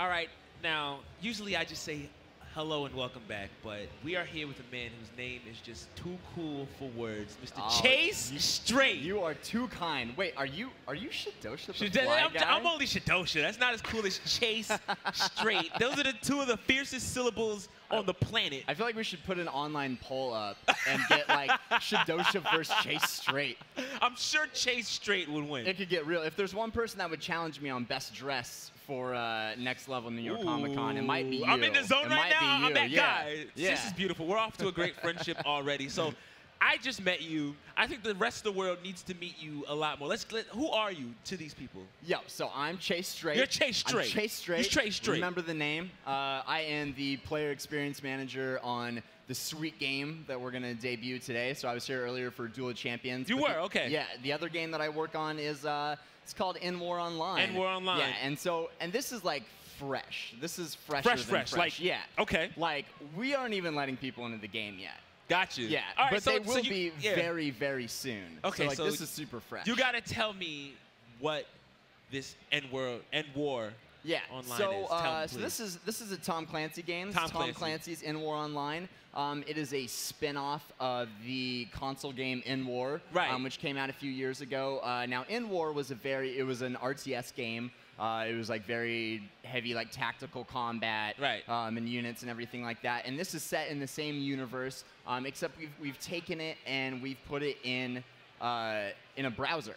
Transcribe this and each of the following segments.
All right, now, usually I just say hello and welcome back, but we are here with a man whose name is just too cool for words, Mr. Chase Straight. You are too kind. Wait, are you Shidosha the Fly Guy? I'm only Shidosha. That's not as cool as Chase Straight. Those are the two of the fiercest syllables on the planet. I feel like we should put an online poll up and get like Shidosha versus Chase Straight. I'm sure Chase Straight would win. It could get real. If there's one person that would challenge me on best dress for next level New York Comic Con, it might be you. I'm in the zone right now. I'm that guy. Yeah. This is beautiful. We're off to a great friendship already. So I just met you. I think the rest of the world needs to meet you a lot more. Who are you to these people? Yo, so I'm Chase Straight. You're Chase Straight. I'm Chase Straight. You're Chase Straight. Remember the name. I am the player experience manager on the sweet game that we're going to debut today. So I was here earlier for Duel of Champions. You were? Okay. Yeah, the other game that I work on is it's called EndWar Online. EndWar Online. Yeah, and this is like fresh. This is fresher than fresh. Like, yeah. Okay. Like, we aren't even letting people into the game yet. Got you. Yeah, all right, but they will be very, very soon. Okay, so, like, this is super fresh. You got to tell me what this EndWar Online is. So this is a Tom Clancy game. Tom Clancy's EndWar Online. It is a spin-off of the console game EndWar, which came out a few years ago. Now, EndWar was it was an RTS game. It was like very heavy, like tactical combat, and units and everything like that. And this is set in the same universe, except we've taken it and we've put it in a browser.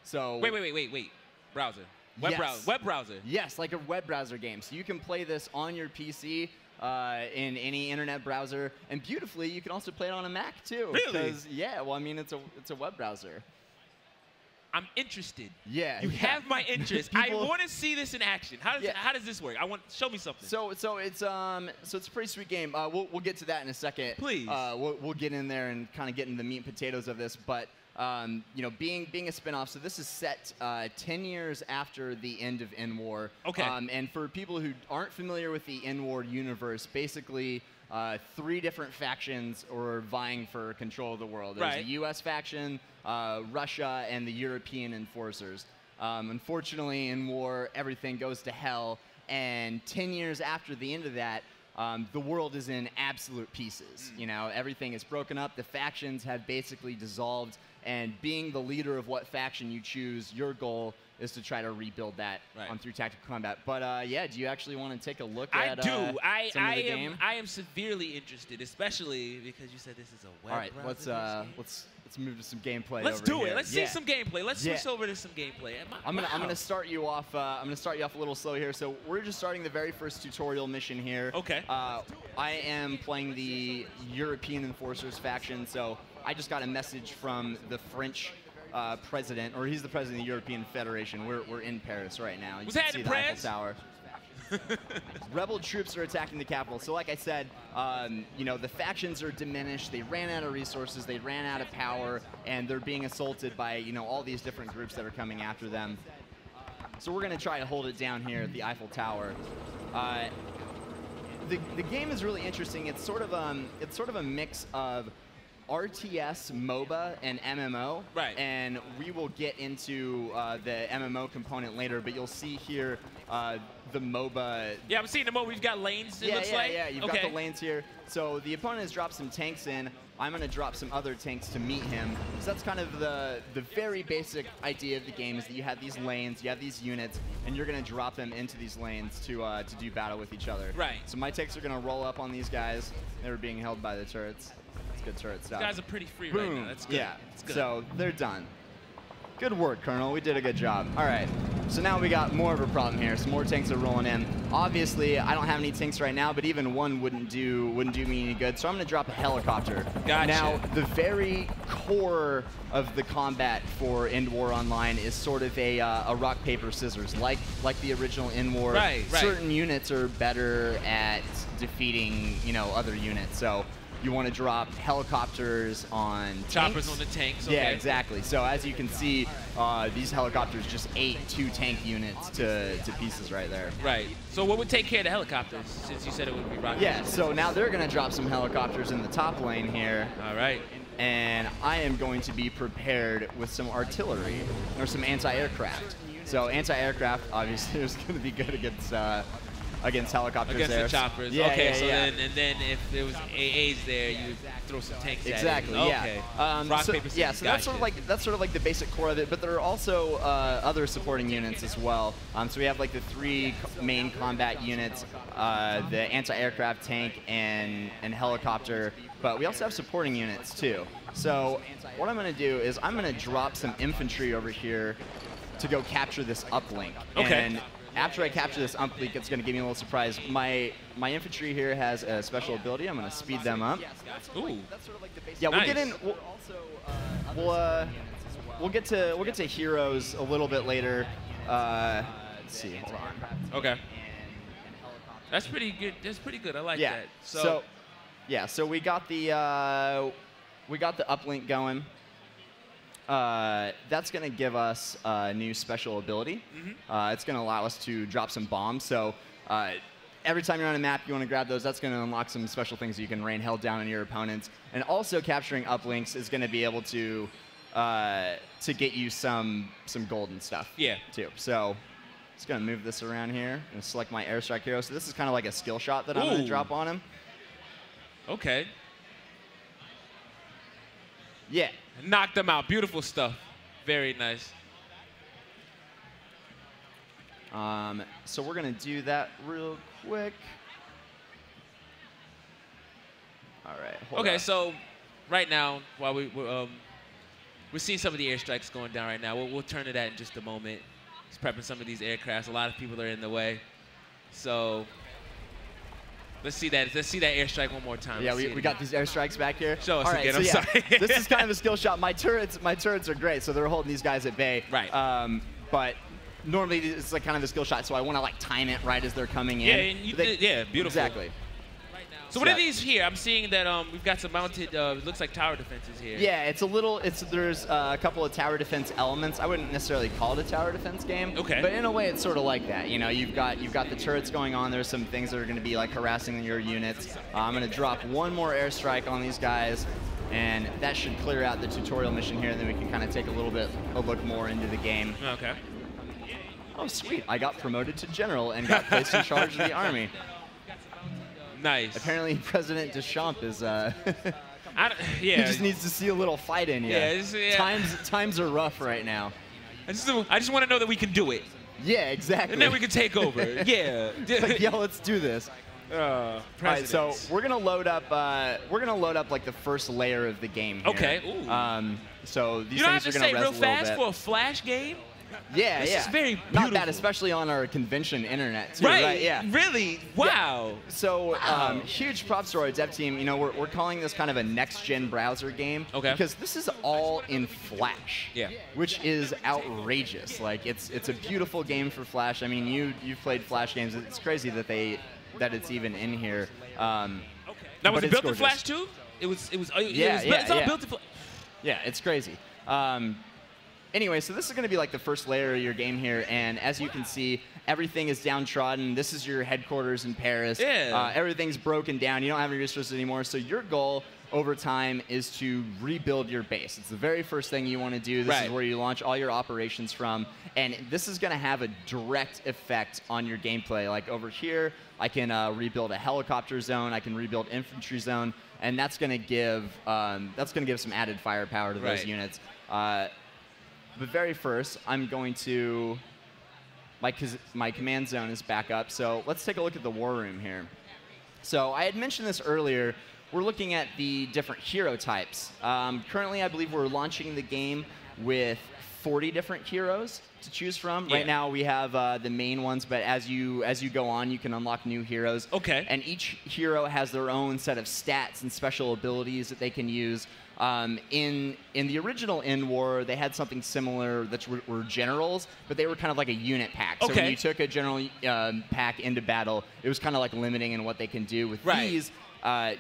So wait, browser. Web browser. Yes, like a web browser game. So you can play this on your PC in any internet browser, and beautifully, you can also play it on a Mac too. Really? Yeah. Well, I mean, it's a web browser. I'm interested. Yeah. You have my interest. I want to see this in action. How does this work? Show me something. So it's a pretty sweet game. We'll get to that in a second. Please. We'll get in there and kind of get into the meat and potatoes of this, but you know, being a spinoff, so this is set 10 years after the end of EndWar. Okay. And for people who aren't familiar with the EndWar universe, basically 3 different factions are vying for control of the world. There's a U.S. faction, Russia, and the European enforcers. Unfortunately, in war, everything goes to hell, and 10 years after the end of that, the world is in absolute pieces. You know, everything is broken up. The factions have basically dissolved, and being the leader of what faction you choose, your goal is to try to rebuild that through tactical combat. But yeah, do you actually want to take a look at some of the game? I am severely interested, especially because you said this is a web browser. All right, let's move to some gameplay. Let's do it. Let's see some gameplay. Let's switch over to some gameplay. I'm gonna start you off. I'm gonna start you off a little slow here. So we're just starting the very first tutorial mission here. Okay. I am playing the European Enforcers faction. So I just got a message from the French president, or he's the president of the European Federation. We're in Paris right now. You can see the Eiffel Tower. Rebel troops are attacking the capital. So like I said, you know, the factions are diminished. They ran out of resources. They ran out of power, and they're being assaulted by, you know, all these different groups that are coming after them. So we're going to try to hold it down here at the Eiffel Tower. The game is really interesting. It's sort of a mix of RTS, MOBA, and MMO. And we will get into the MMO component later, but you'll see here the MOBA. Yeah, I'm seeing the MOBA. We've got lanes, it looks like. Yeah, you've got the lanes here. So the opponent has dropped some tanks in. I'm going to drop some other tanks to meet him. So that's kind of the very basic idea of the game, is that you have these lanes, you have these units, and you're going to drop them into these lanes to do battle with each other. So my tanks are going to roll up on these guys. They were being held by the turrets. Good turret stuff. These guys are pretty free right now. That's good. Yeah. That's good. So they're done. Good work, Colonel. We did a good job. All right. So now we got more of a problem here. Some more tanks are rolling in. Obviously, I don't have any tanks right now, but even one wouldn't do me any good. So I'm going to drop a helicopter. Gotcha. Now, the very core of the combat for EndWar Online is sort of a rock paper scissors, like the original EndWar. Certain units are better at defeating, you know, other units. So you want to drop helicopters on choppers tanks. on the tanks. Yeah, exactly. So as you can see, these helicopters just ate 2 tank units to pieces right there. So what would take care of the helicopters, since you said it would be rocket? Yeah, so now they're going to drop some helicopters in the top lane here. All right. And I am going to be prepared with some artillery, or some anti-aircraft. So anti-aircraft, obviously, is going to be good against against helicopters against there. the choppers. Yeah, okay, yeah, so yeah. then if there was AAs there, you would throw some tanks Exactly. at it. Yeah. Okay. Rock, So, paper, scissors. yeah. So that's sort of like the basic core of it. But there are also other supporting units as well. So we have like the 3 main combat units, the anti-aircraft tank and helicopter. But we also have supporting units too. So what I'm going to do is I'm going to drop some infantry over here to go capture this uplink. Okay. And after I capture this uplink, it's going to give me a little surprise. My infantry here has a special ability. I'm going to speed them up. Ooh. Yeah, we'll Nice. get in. We'll get to heroes a little bit later. Let's see. Hold on. Okay. That's pretty good. That's pretty good. I like Yeah. that. So we got the uplink going. That's going to give us a new special ability. It's going to allow us to drop some bombs. So every time you're on a map, you want to grab those. That's going to unlock some special things so you can rain hell down on your opponents. And also capturing uplinks is going to be able to get you some gold and stuff. Yeah. Too. So just going to move this around here and select my airstrike hero. So this is kind of like a skill shot that I'm going to drop on him. Okay. Yeah. Knocked them out. Beautiful stuff. Very nice. So we're going to do that real quick. All right. Okay, up. so right now, while we're seeing some of the airstrikes going down right now, we'll turn to that in just a moment. Just prepping some of these aircrafts. A lot of people are in the way. So let's see that airstrike one more time. Yeah, we got these airstrikes back here. Show us All right, again. so I'm yeah, sorry. This is kind of a skill shot. My turrets are great, so they're holding these guys at bay. Right. But normally it's like kind of a skill shot, so I want to like time it right as they're coming in. Yeah, and you did, yeah, beautiful. Exactly. So what are these here? I'm seeing that we've got some mounted, it looks like tower defenses here. Yeah, there's a couple of tower defense elements. I wouldn't necessarily call it a tower defense game. Okay. But in a way, it's sort of like that. You know, you've got the turrets going on. There's some things that are going to be like harassing your units. I'm going to drop one more airstrike on these guys, and that should clear out the tutorial mission here. And then we can kind of take a look more into the game. Okay. Oh, sweet! I got promoted to general and got placed in charge of the army. Nice. Apparently, President Deschamps is. yeah. He just needs to see a little fight in you. Yeah. Times are rough right now. I just want to know that we can do it. Yeah, exactly. And then we can take over. Yeah. Like, yeah, let's do this. All right, so we're gonna load up. Like the first layer of the game here. Okay. Ooh. So these you don't have things to are gonna say real res fast a for a Flash game. Yeah, this yeah. is very beautiful. Not bad, especially on our convention internet too. Right. Yeah. Really. Wow. Yeah. So huge props to our dev team. You know, we're calling this kind of a next-gen browser game. Okay. Because this is all in Flash. Yeah. Which is outrageous. Like it's a beautiful game for Flash. I mean, you've played Flash games. It's crazy that it's even in here. Now was it built in Flash too? It's all built in Flash. Yeah, it's crazy. Anyway, so this is going to be like the first layer of your game here, and as you can see, everything is downtrodden. This is your headquarters in Paris. Yeah. Everything's broken down. You don't have any resources anymore, so your goal over time is to rebuild your base. It's the very first thing you want to do. This is where you launch all your operations from, and this is going to have a direct effect on your gameplay. Like over here, I can rebuild a helicopter zone. I can rebuild infantry zone, and that's going to give some added firepower to those units. But very first, I'm going to, my command zone is back up, so let's take a look at the war room here. So I had mentioned this earlier. We're looking at the different hero types. Currently, I believe we're launching the game with 40 different heroes to choose from. Right now, we have the main ones, but as you go on, you can unlock new heroes. Okay. And each hero has their own set of stats and special abilities that they can use. In the original EndWar, they had something similar that were generals, but they were kind of like a unit pack. So when you took a general pack into battle, it was kind of like limiting in what they can do. With these,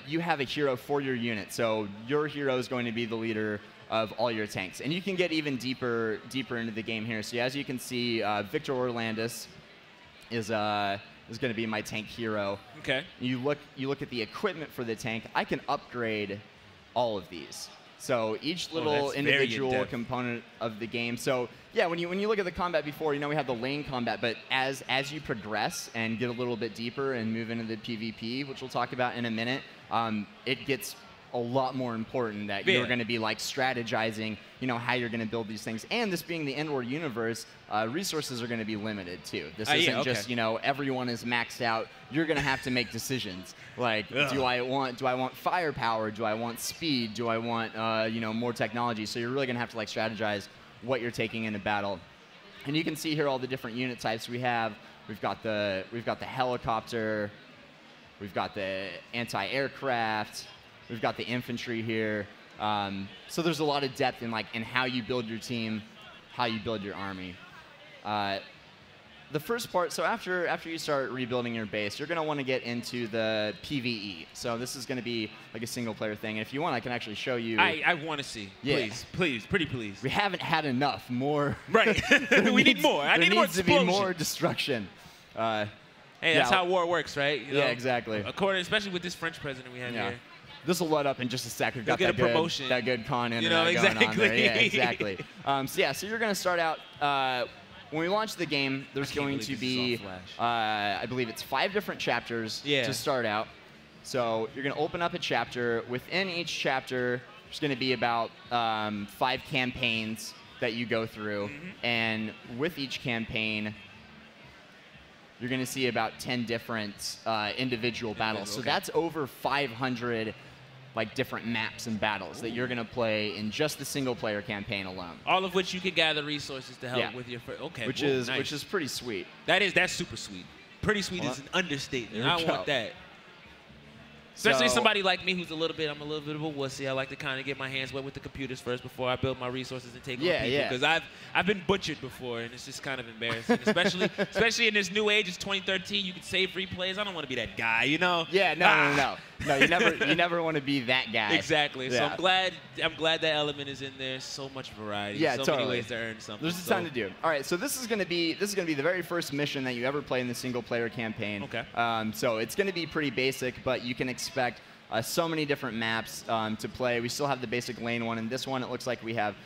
you have a hero for your unit. So your hero is going to be the leader of all your tanks. And you can get even deeper into the game here. So as you can see, Victor Orlandis is going to be my tank hero. Okay. You look at the equipment for the tank. I can upgrade all of these. So each little individual component of the game. So yeah, when you look at the combat before, we have the lane combat, but as you progress and get a little bit deeper and move into the PvP, which we'll talk about in a minute, it gets a lot more important that you're going to be like strategizing, how you're going to build these things. And this being the EndWar universe, resources are going to be limited too. This isn't just, everyone is maxed out. You're going to have to make decisions. Like, do I want firepower? Do I want speed? Do I want, more technology? So you're really going to have to like strategize what you're taking into battle. And you can see here all the different unit types we have. We've got the helicopter. We've got the anti-aircraft. We've got the infantry here. So there's a lot of depth in how you build your team, how you build your army. The first part, so after you start rebuilding your base, you're going to want to get into the PvE. So this is going to be like a single-player thing. And if you want, I can actually show you. I want to see. Yeah. Please, pretty please. We haven't had enough. More. Right. We need more. I need more explosion. There needs to be more destruction. Hey, that's how war works, right? Yeah, exactly. Especially with this French president we have here. This will load up in just a sec. We've got that good con internet going on there. Yeah, exactly. So you're going to start out. When we launch the game, there's going to be, I believe it's 5 different chapters to start out. So you're going to open up a chapter. Within each chapter, there's going to be about 5 campaigns that you go through. And with each campaign, you're going to see about 10 different individual battles. So that's over 500 different maps and battles that you're going to play in just the single-player campaign alone. All of which you can gather resources to help with your which is pretty sweet. That's super sweet. Pretty sweet is an understatement. I want that. Especially somebody like me who's I'm a little bit of a wussy. I like to kind of get my hands wet with the computers first before I build my resources and take on people. Because I've been butchered before, and it's just kind of embarrassing. especially in this new age, it's 2013. You can save replays. I don't want to be that guy, Yeah, no. You never want to be that guy. Exactly. So I'm glad that element is in there. So much variety. Yeah, so many ways to earn something. There's a ton to do. All right, so this is gonna be the very first mission that you ever play in the single-player campaign. Okay. So it's gonna be pretty basic, but you can expect so many different maps to play. We still have the basic lane one, and this one it looks like we have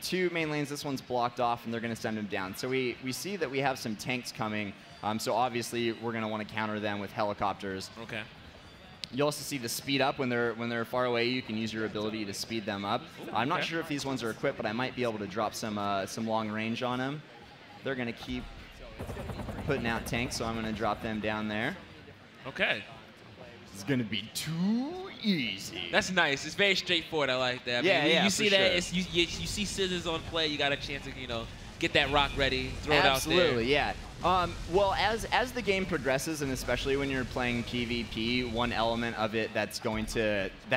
2 main lanes. This one's blocked off, and they're gonna send them down. So we see that we have some tanks coming. So obviously we're gonna want to counter them with helicopters. Okay. You also see the speed up when they're far away. You can use your ability to speed them up. I'm not sure if these ones are equipped, but I might be able to drop some long range on them. They're gonna keep putting out tanks, so I'm gonna drop them down there. Okay. It's gonna be too easy. That's nice. It's very straightforward. I like that. You see that? Sure. You see scissors on play. You got a chance to get that rock ready, throw it out there. Absolutely, yeah. Well, as the game progresses, and especially when you're playing PvP, one element of it that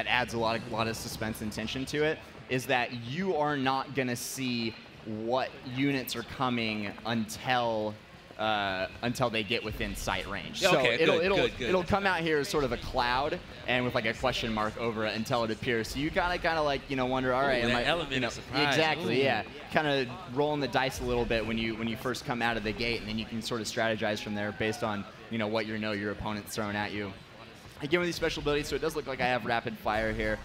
adds a lot of suspense and tension to it is that you are not gonna see what units are coming until they get within sight range. So it'll come out here as sort of a cloud and with a question mark over it until it appears. So you kind of wonder, all right, element of surprise. Exactly, yeah. Kind of rolling the dice a little bit when you first come out of the gate, and then you can sort of strategize from there based on what your opponent's throwing at you. Again, with these special abilities, so it does look like I have rapid fire here.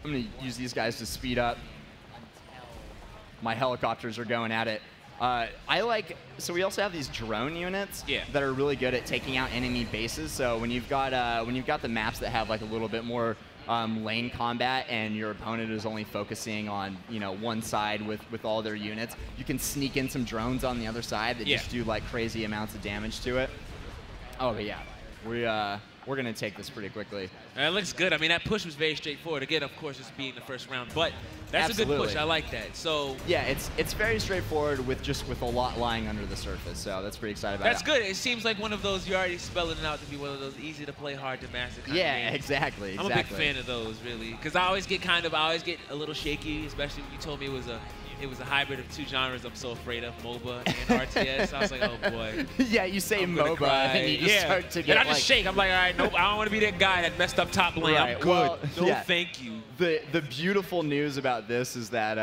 I'm going to use these guys to speed up. My helicopters are going at it. So we also have these drone units that are really good at taking out enemy bases. So when you've got the maps that have a little bit more lane combat and your opponent is only focusing on one side with all their units, you can sneak in some drones on the other side that just do crazy amounts of damage to it. Oh, but yeah, we're gonna take this pretty quickly. It looks good. I mean, that push was very straightforward. Again, of course, it's being the first round, but that's a good push. I like that. So yeah, it's very straightforward with a lot lying under the surface. So that's pretty exciting about it. That's good. It seems like one of those you're already spelling it out to be one of those easy to play, hard to master kind of games. Exactly. I'm a big fan of those, really, because I always get a little shaky, especially when you told me it was a it was a hybrid of 2 genres I'm so afraid of, MOBA and RTS. I was like, oh boy. Yeah, you say MOBA and you just start to get and I just shake. I'm like, all right, nope, I don't want to be that guy that messed up top lane. Right. I'm good. Well, no, thank you. The beautiful news about this is that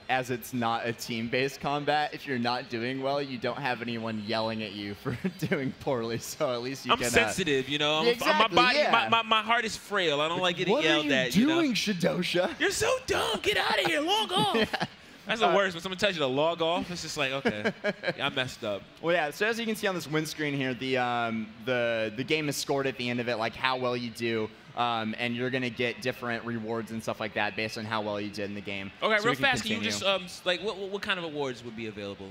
as it's not a team-based combat, if you're not doing well, you don't have anyone yelling at you for doing poorly. So at least you can. I'm sensitive, you know. Exactly, my body, my heart is frail. I don't like getting yelled at. What are you doing, Shadosha? You're so dumb. Get out of here. Log off. Yeah. That's the worst. When someone tells you to log off, it's just like, okay, yeah, I messed up. Well, yeah. So as you can see on this win screen here, the game is scored at the end of it, like how well you do. And you're going to get different rewards and stuff like that based on how well you did in the game. Okay, so real fast, can you just, like, what kind of awards would be available?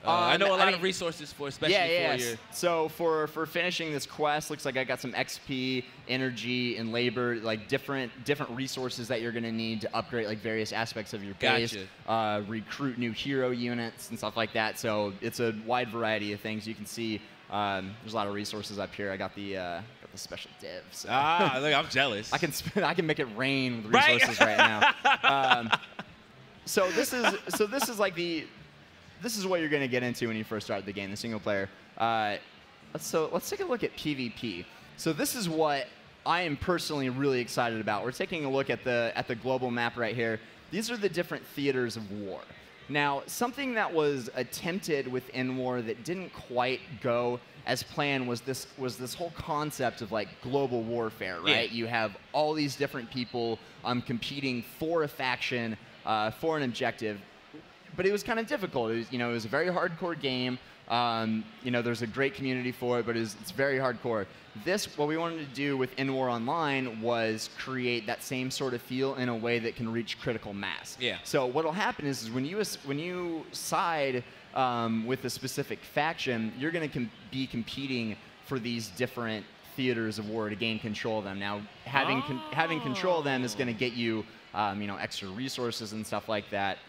I know a lot of resources for, especially for your... So for finishing this quest, looks like I got some XP, energy, and labor, like different resources that you're going to need to upgrade like various aspects of your base, recruit new hero units and stuff like that. So it's a wide variety of things. You can see there's a lot of resources up here. I got the special div. So. Look, I'm jealous. I can make it rain with resources right now. So this is like this is what you're going to get into when you first start the game, the single player. So let's take a look at PvP. So this is what I am personally really excited about. We're taking a look at the global map right here. These are the different theaters of war. Now, something that was attempted with EndWar that didn't quite go as planned was this whole concept of like global warfare, right? Yeah. You have all these different people competing for a faction, for an objective. But it was kind of difficult. It was a very hardcore game. There's a great community for it, but it's very hardcore. What we wanted to do with EndWar Online was create that same sort of feel in a way that can reach critical mass. Yeah. So what'll happen is when you side with a specific faction, you're going to be competing for these different theaters of war to gain control of them. Now, having control of them is going to get you, extra resources and stuff like that.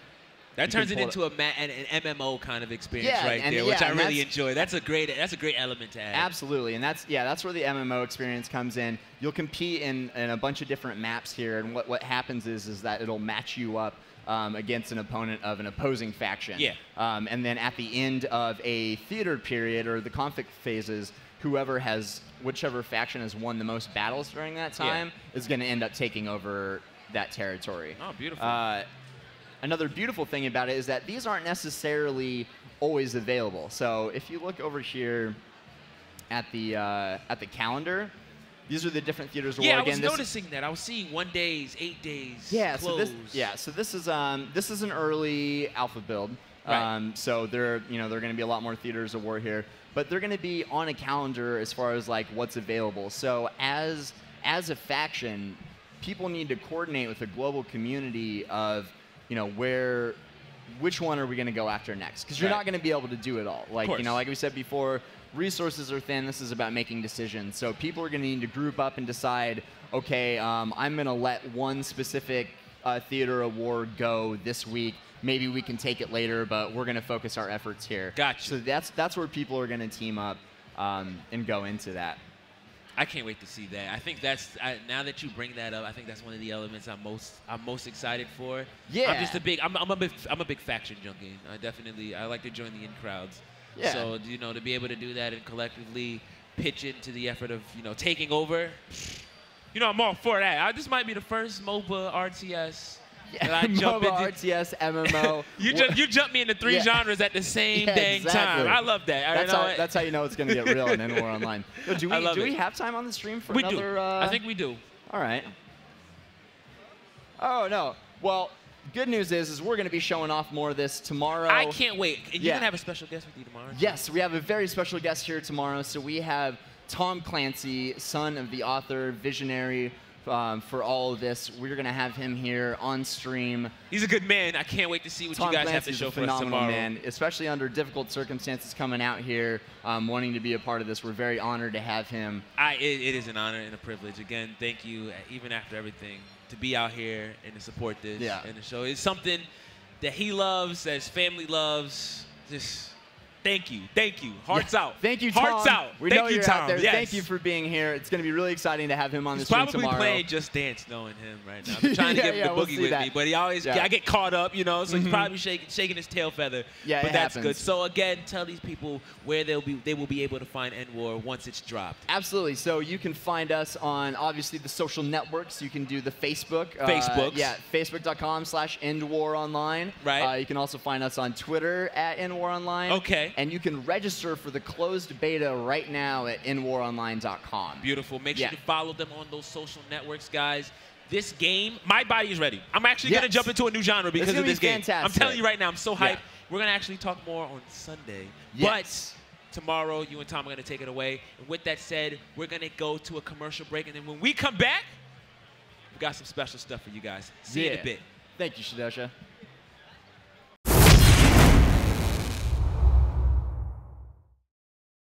That turns it into an MMO kind of experience there, which I really enjoy. That's a great element to add. Absolutely, and that's where the MMO experience comes in. You'll compete in a bunch of different maps here, and what happens is that it'll match you up against an opponent of an opposing faction. Yeah. And then at the end of a theater period or the conflict phases, whichever faction has won the most battles during that time is going to end up taking over that territory. Oh, beautiful. Another beautiful thing about it is that these aren't necessarily always available. So if you look over here at the calendar, these are the different theaters of war. Yeah, I was noticing that. I was seeing 1 days, 8 days. Yeah, close. So this is an early alpha build. Right. So there are going to be a lot more theaters of war here, but they're going to be on a calendar as far as like what's available. So as a faction, people need to coordinate with the global community of which one are we going to go after next? Because you're not going to be able to do it all. Like like we said before, resources are thin. This is about making decisions. So people are going to need to group up and decide, okay, I'm going to let one specific theater of war go this week. Maybe we can take it later, but we're going to focus our efforts here. Gotcha. So that's where people are going to team up and go into that. I can't wait to see that. I think now that you bring that up, I think that's one of the elements I'm most excited for. Yeah. I'm a big faction junkie. I like to join the in crowds. Yeah. So to be able to do that and collectively pitch into the effort of taking over, I'm all for that. This might be the first MOBA RTS. Yeah, MOBA, RTS, MMO. you jump me into 3 genres at the same dang time. I love that. That's how you know it's going to get real in EndWar Online. Do we have time on the stream for another? Do. I think we do. All right. Oh, no. Well, good news is we're going to be showing off more of this tomorrow. I can't wait. And you're going to have a special guest with you tomorrow? Yes, we have a very special guest here tomorrow. So we have Tom Clancy, son of the author, visionary, for all of this. We're going to have him here on stream. He's a good man. I can't wait to see what you guys have to show for us tomorrow. Man, especially under difficult circumstances coming out here, wanting to be a part of this. We're very honored to have him. It is an honor and a privilege. Again, thank you, even after everything, to be out here and to support this and the show. It's something that he loves, that his family loves. Thank you. Hearts out. Thank you, Tom. Hearts out. We know Thank you, you're Tom. out there. Yes. Thank you for being here. It's going to be really exciting to have him on the He's stream probably tomorrow. playing Just Dance, knowing him right now. I'm trying to get him to we'll boogie see with that. me, but he always I get caught up, you know. So he's probably shaking his tail feather. Yeah, but it that's happens. good. So again, tell these people where they will be able to find EndWar once it's dropped. Absolutely. So you can find us on obviously the social networks. You can do the Facebook. Facebooks. Facebook.com/EndWar Online. Right. You can also find us on Twitter at EndWar Online. Okay. And you can register for the closed beta right now at EndWarOnline.com. Beautiful. Make sure to follow them on those social networks, guys. This game, my body is ready. I'm actually going to jump into a new genre because of this game. Fantastic. I'm telling you right now, I'm so hyped. We're going to actually talk more on Sunday. But tomorrow, you and Tom are going to take it away. And with that said, we're going to go to a commercial break. And then when we come back, we got some special stuff for you guys. See you in a bit. Thank you, Shadosha.